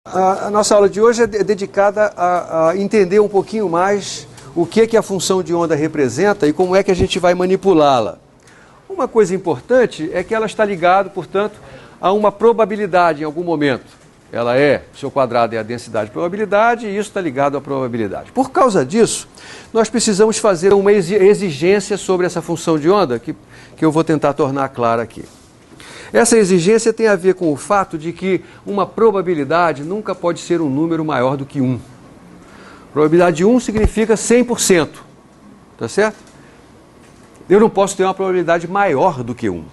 A nossa aula de hoje é dedicada a entender um pouquinho mais o que a função de onda representa e como é que a gente vai manipulá-la. Uma coisa importante é que ela está ligada, portanto, a uma probabilidade em algum momento. Ela o seu quadrado é a densidade de probabilidade e isso está ligado à probabilidade. Por causa disso, nós precisamos fazer uma exigência sobre essa função de onda que eu vou tentar tornar clara aqui. Essa exigência tem a ver com o fato de que uma probabilidade nunca pode ser um número maior do que 1. Probabilidade de 1 significa 100%, tá certo? Eu não posso ter uma probabilidade maior do que 1.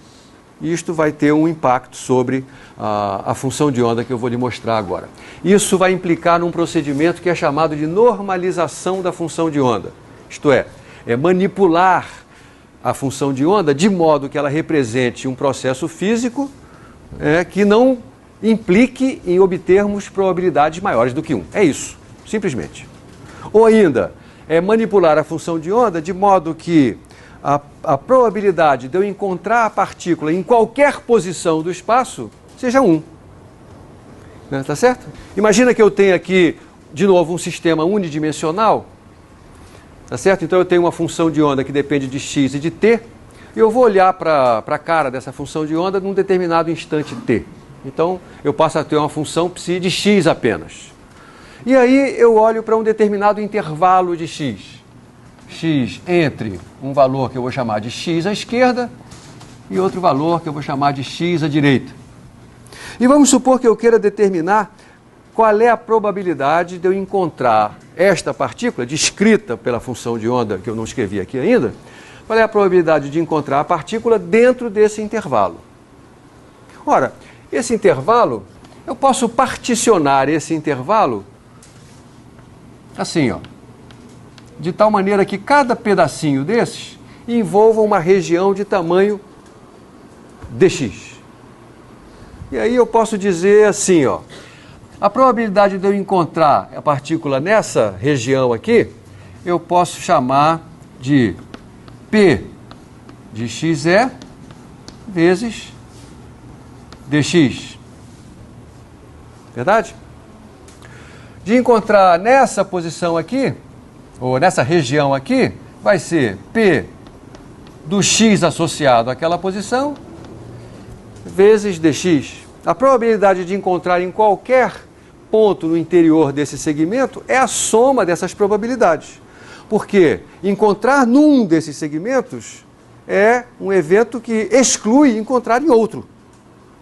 E isto vai ter um impacto sobre a função de onda que eu vou lhe mostrar agora. Isso vai implicar num procedimento que é chamado de normalização da função de onda. Isto é manipular a função de onda de modo que ela represente um processo físico que não implique em obtermos probabilidades maiores do que 1. É isso, simplesmente. Ou ainda, manipular a função de onda de modo que a probabilidade de eu encontrar a partícula em qualquer posição do espaço seja 1. Tá certo? Imagina que eu tenho aqui, de novo, um sistema unidimensional. Tá certo? Então eu tenho uma função de onda que depende de x e de t, e eu vou olhar para a cara dessa função de onda num determinado instante t. Então eu passo a ter uma função psi de x apenas. E aí eu olho para um determinado intervalo de x. X entre um valor que eu vou chamar de x à esquerda e outro valor que eu vou chamar de x à direita. E vamos supor que eu queira determinar qual é a probabilidade de eu encontrar esta partícula, descrita pela função de onda, que eu não escrevi aqui ainda, qual é a probabilidade de encontrar a partícula dentro desse intervalo. Ora, esse intervalo, eu posso particionar esse intervalo assim, de tal maneira que cada pedacinho desses envolva uma região de tamanho dx. E aí eu posso dizer assim, a probabilidade de eu encontrar a partícula nessa região aqui, eu posso chamar de P de xe vezes dx. Verdade? De encontrar nessa posição aqui, ou nessa região aqui, vai ser P do x associado àquela posição vezes dx. A probabilidade de encontrar em qualquer ponto no interior desse segmento é a soma dessas probabilidades. Porque encontrar num desses segmentos é um evento que exclui encontrar em outro.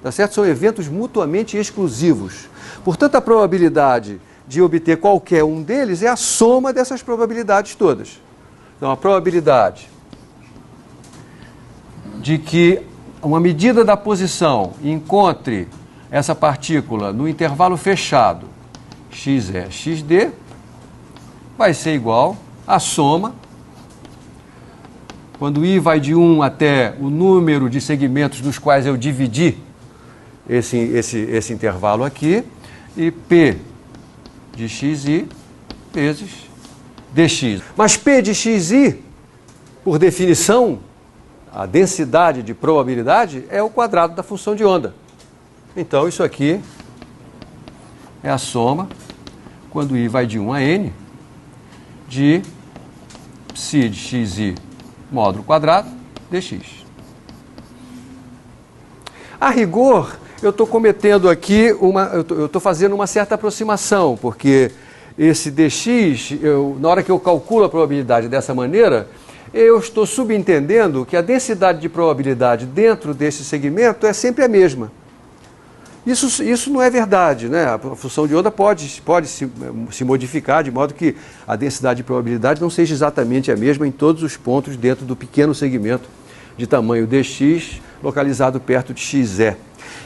Tá certo? São eventos mutuamente exclusivos. Portanto, a probabilidade de obter qualquer um deles é a soma dessas probabilidades todas. Então, a probabilidade de que uma medida da posição encontre essa partícula no intervalo fechado xe, xd, vai ser igual à soma, quando i vai de 1 até o número de segmentos nos quais eu dividi esse intervalo aqui, e p de xi vezes dx. Mas p de xi, por definição, a densidade de probabilidade é o quadrado da função de onda. Então, isso aqui é a soma, quando i vai de 1 a n, de psi de xi módulo quadrado dx. A rigor, eu estou cometendo aqui eu estou fazendo uma certa aproximação, porque esse dx, na hora que eu calculo a probabilidade dessa maneira, eu estou subentendendo que a densidade de probabilidade dentro desse segmento é sempre a mesma. Isso não é verdade, né? A função de onda pode se modificar de modo que a densidade de probabilidade não seja exatamente a mesma em todos os pontos dentro do pequeno segmento de tamanho dx localizado perto de xe.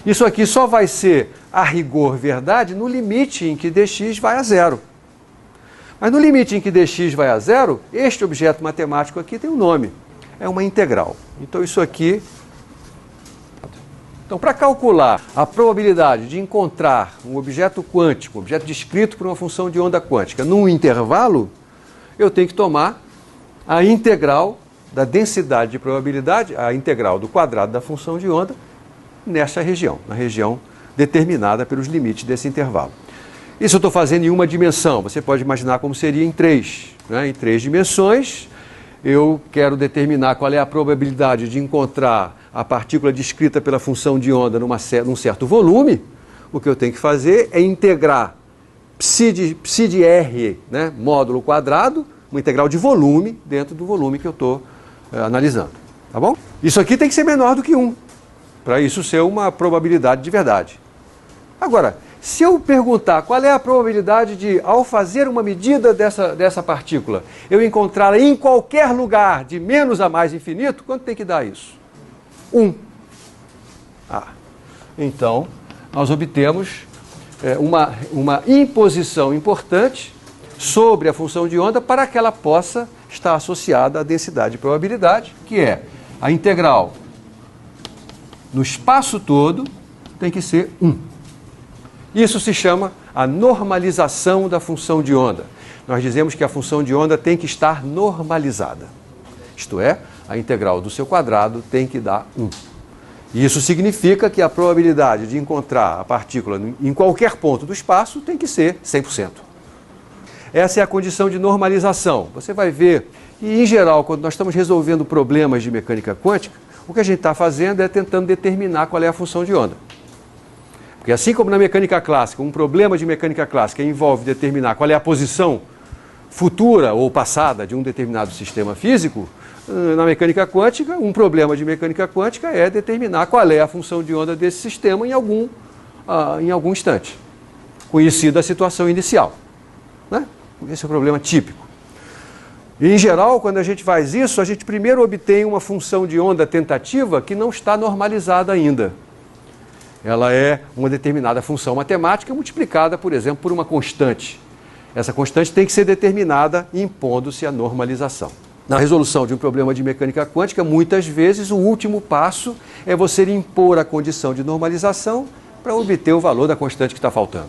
Isso aqui só vai ser, a rigor, verdade no limite em que dx vai a zero. Mas no limite em que dx vai a zero, este objeto matemático aqui tem um nome. É uma integral. Então isso aqui... Então, para calcular a probabilidade de encontrar um objeto quântico, um objeto descrito por uma função de onda quântica, num intervalo, eu tenho que tomar a integral da densidade de probabilidade, a integral do quadrado da função de onda, nessa região, na região determinada pelos limites desse intervalo. Isso eu estou fazendo em uma dimensão, você pode imaginar como seria em três. Né? Em três dimensões, eu quero determinar qual é a probabilidade de encontrar a partícula descrita pela função de onda num certo volume. O que eu tenho que fazer é integrar psi de R, né, módulo quadrado, uma integral de volume dentro do volume que eu estou analisando. Tá bom? Isso aqui tem que ser menor do que 1, para isso ser uma probabilidade de verdade. Agora, se eu perguntar qual é a probabilidade de, ao fazer uma medida dessa partícula, eu encontrá-la em qualquer lugar de menos a mais infinito, quanto tem que dar isso? 1. Então, nós obtemos uma imposição importante sobre a função de onda para que ela possa estar associada à densidade de probabilidade, que é a integral no espaço todo tem que ser 1. Isso se chama a normalização da função de onda. Nós dizemos que a função de onda tem que estar normalizada. Isto é, a integral do seu quadrado tem que dar 1. E isso significa que a probabilidade de encontrar a partícula em qualquer ponto do espaço tem que ser 100%. Essa é a condição de normalização. Você vai ver, e em geral, quando nós estamos resolvendo problemas de mecânica quântica, o que a gente está fazendo é tentando determinar qual é a função de onda. Porque assim como na mecânica clássica, um problema de mecânica clássica envolve determinar qual é a posição futura ou passada de um determinado sistema físico, na mecânica quântica, um problema de mecânica quântica é determinar qual é a função de onda desse sistema em algum instante, conhecida a situação inicial. Né? Esse é o problema típico. E, em geral, quando a gente faz isso, a gente primeiro obtém uma função de onda tentativa que não está normalizada ainda. Ela é uma determinada função matemática multiplicada, por exemplo, por uma constante. Essa constante tem que ser determinada impondo-se a normalização. Na resolução de um problema de mecânica quântica, muitas vezes o último passo é você impor a condição de normalização para obter o valor da constante que está faltando.